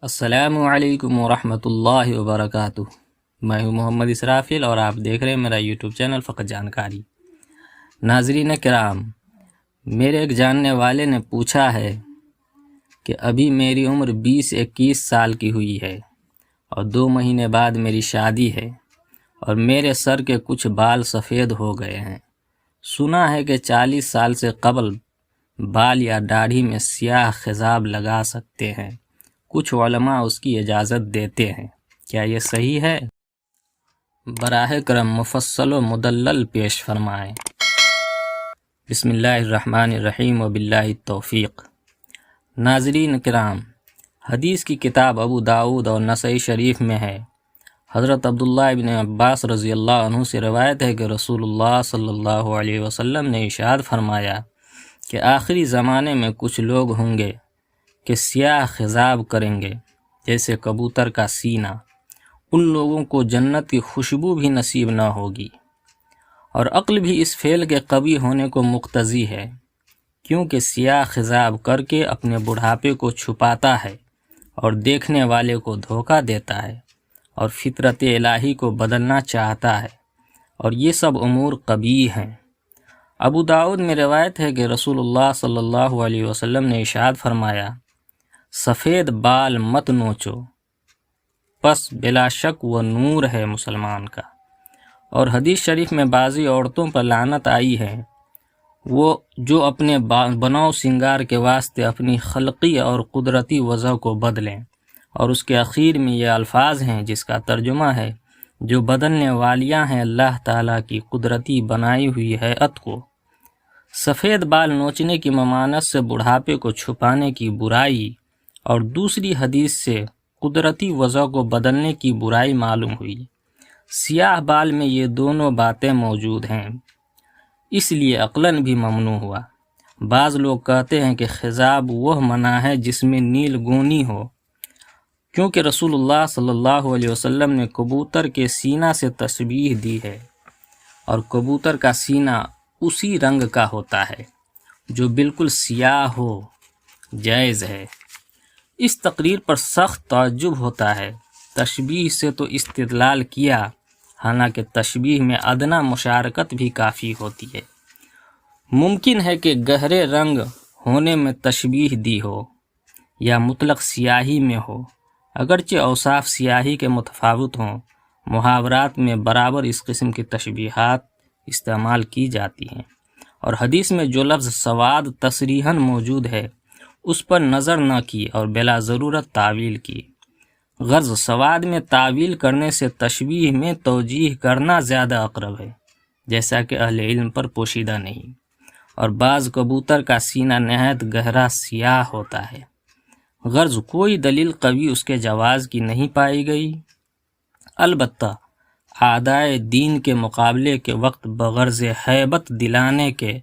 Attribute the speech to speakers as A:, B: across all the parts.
A: السلام علیکم ورحمۃ اللہ وبرکاتہ۔ میں ہوں محمد اسرافیل اور آپ دیکھ رہے ہیں میرا یوٹیوب چینل فقط جانکاری۔ ناظرین کرام، میرے ایک جاننے والے نے پوچھا ہے کہ ابھی میری عمر 20-21 سال کی ہوئی ہے اور 2 مہینے بعد میری شادی ہے اور میرے سر کے کچھ بال سفید ہو گئے ہیں۔ سنا ہے کہ 40 سال سے قبل بال یا داڑھی میں سیاہ خضاب لگا سکتے ہیں۔ کچھ علماء اس کی اجازت دیتے ہیں، کیا یہ صحیح ہے؟ براہ کرم مفصل و مدلل پیش فرمائیں۔ بسم اللہ الرحمن الرحیم وباللہ التوفیق۔ ناظرین کرام، حدیث کی کتاب ابو داؤد اور نسائی شریف میں ہے، حضرت عبداللہ ابن عباس رضی اللہ عنہ سے روایت ہے کہ رسول اللہ صلی اللہ علیہ وسلم نے ارشاد فرمایا کہ آخری زمانے میں کچھ لوگ ہوں گے کہ سیاہ خضاب کریں گے جیسے کبوتر کا سینہ۔ ان لوگوں کو جنت کی خوشبو بھی نصیب نہ ہوگی، اور عقل بھی اس فعل کے قوی ہونے کو مقتضی ہے، کیونکہ سیاہ خضاب کر کے اپنے بڑھاپے کو چھپاتا ہے اور دیکھنے والے کو دھوکہ دیتا ہے اور فطرت الہی کو بدلنا چاہتا ہے، اور یہ سب امور قبیح ہیں۔ ابو داؤد میں روایت ہے کہ رسول اللہ صلی اللہ علیہ وسلم نے ارشاد فرمایا، سفید بال مت نوچو، پس بلا شک وہ نور ہے مسلمان کا۔ اور حدیث شریف میں بعضی عورتوں پر لعنت آئی ہے، وہ جو اپنے بناؤ سنگار کے واسطے اپنی خلقی اور قدرتی وضع کو بدلیں، اور اس کے اخیر میں یہ الفاظ ہیں جس کا ترجمہ ہے، جو بدلنے والیاں ہیں اللہ تعالیٰ کی قدرتی بنائی ہوئی ہیئت کو۔ سفید بال نوچنے کی ممانعت سے بڑھاپے کو چھپانے کی برائی اور دوسری حدیث سے قدرتی وضع کو بدلنے کی برائی معلوم ہوئی۔ سیاہ بال میں یہ دونوں باتیں موجود ہیں، اس لیے عقلاً بھی ممنوع ہوا۔ بعض لوگ کہتے ہیں کہ خضاب وہ منع ہے جس میں نیل گونی ہو، کیونکہ رسول اللہ صلی اللہ علیہ وسلم نے کبوتر کے سینہ سے تشبیہ دی ہے، اور کبوتر کا سینہ اسی رنگ کا ہوتا ہے جو بالکل سیاہ ہو۔ جائز ہے۔ اس تقریر پر سخت تعجب ہوتا ہے۔ تشبیہ سے تو استدلال کیا، حالانکہ تشبیہ میں ادنیٰ مشارکت بھی کافی ہوتی ہے۔ ممکن ہے کہ گہرے رنگ ہونے میں تشبیہ دی ہو یا مطلق سیاہی میں ہو، اگرچہ اوصاف سیاہی کے متفاوت ہوں۔ محاورات میں برابر اس قسم کی تشبیہات استعمال کی جاتی ہیں، اور حدیث میں جو لفظ سواد تصریحاً موجود ہے اس پر نظر نہ کی اور بلا ضرورت تعویل کی۔ غرض سواد میں تعویل کرنے سے تشبیہ میں توجیہ کرنا زیادہ اقرب ہے، جیسا کہ اہل علم پر پوشیدہ نہیں۔ اور بعض کبوتر کا سینہ نہایت گہرا سیاہ ہوتا ہے، غرض کوئی دلیل قوی اس کے جواز کی نہیں پائی گئی۔ البتہ اعدائے دین کے مقابلے کے وقت بغرض ہیبت دلانے کے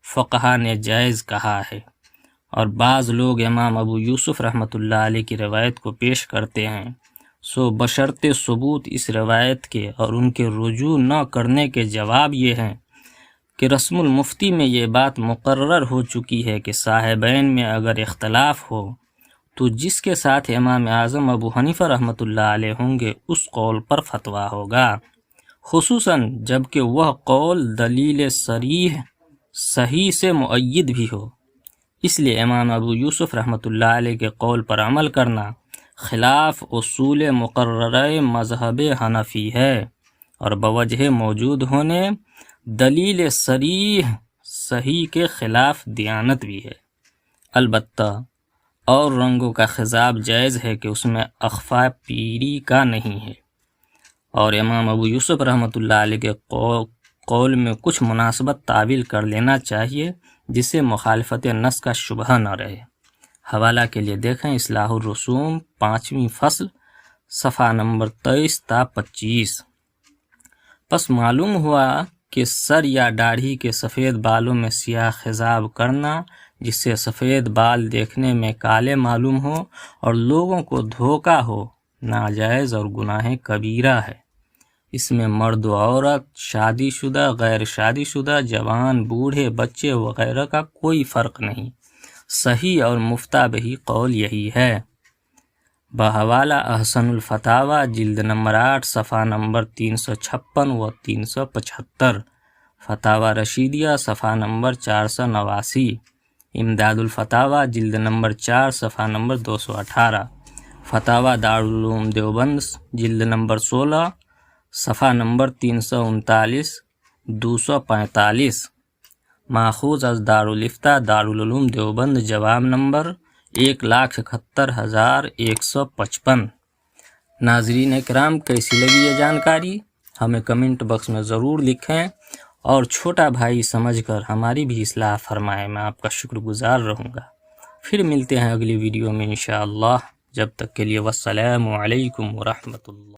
A: فقہا نے جائز کہا ہے، اور بعض لوگ امام ابو یوسف رحمۃ اللہ علیہ کی روایت کو پیش کرتے ہیں، سو بشرط ثبوت اس روایت کے اور ان کے رجوع نہ کرنے کے جواب یہ ہیں کہ رسم المفتی میں یہ بات مقرر ہو چکی ہے کہ صاحبین میں اگر اختلاف ہو تو جس کے ساتھ امام اعظم ابو حنیفہ رحمۃ اللہ علیہ ہوں گے اس قول پر فتویٰ ہوگا، خصوصاً جب کہ وہ قول دلیل صریح صحیح سے مؤید بھی ہو۔ اس لیے امام ابو یوسف رحمۃ اللہ علیہ کے قول پر عمل کرنا خلاف اصول مقررہ مذہب حنفی ہے، اور بوجہ موجود ہونے دلیل صریح صحیح کے خلاف دیانت بھی ہے۔ البتہ اور رنگوں کا خضاب جائز ہے کہ اس میں اخفا پیری کا نہیں ہے، اور امام ابو یوسف رحمۃ اللہ علیہ کے قول میں کچھ مناسبت تعویل کر لینا چاہیے جس سے مخالفت نص کا شبہ نہ رہے۔ حوالہ کے لیے دیکھیں اصلاح الرسوم 5ویں فصل صفحہ نمبر 23 تا 25۔ پس معلوم ہوا کہ سر یا داڑھی کے سفید بالوں میں سیاہ خضاب کرنا جس سے سفید بال دیکھنے میں کالے معلوم ہو اور لوگوں کو دھوکہ ہو، ناجائز اور گناہ کبیرہ ہے۔ اس میں مرد و عورت، شادی شدہ، غیر شادی شدہ، جوان، بوڑھے، بچے وغیرہ کا کوئی فرق نہیں۔ صحیح اور مفتہ بہی قول یہی ہے۔ بحوالہ احسن الفتاوی جلد نمبر 8 صفحہ نمبر 356 و 375، فتاوی رشیدیہ صفحہ نمبر 489، امداد الفتاوی جلد نمبر 4 صفحہ نمبر 218، فتاوی دارالعلوم دیوبند جلد نمبر 16 صفحہ نمبر 339 245، ماخوذ از دارالافتاء دارالعلوم دیوبند جواب نمبر 1,71,155۔ ناظرین کرام، کیسی لگی یہ جانکاری ہمیں کمنٹ باکس میں ضرور لکھیں، اور چھوٹا بھائی سمجھ کر ہماری بھی اصلاح فرمائیں، میں آپ کا شکر گزار رہوں گا۔ پھر ملتے ہیں اگلی ویڈیو میں انشاءاللہ، جب تک کے لیے والسلام علیکم ورحمۃ اللہ۔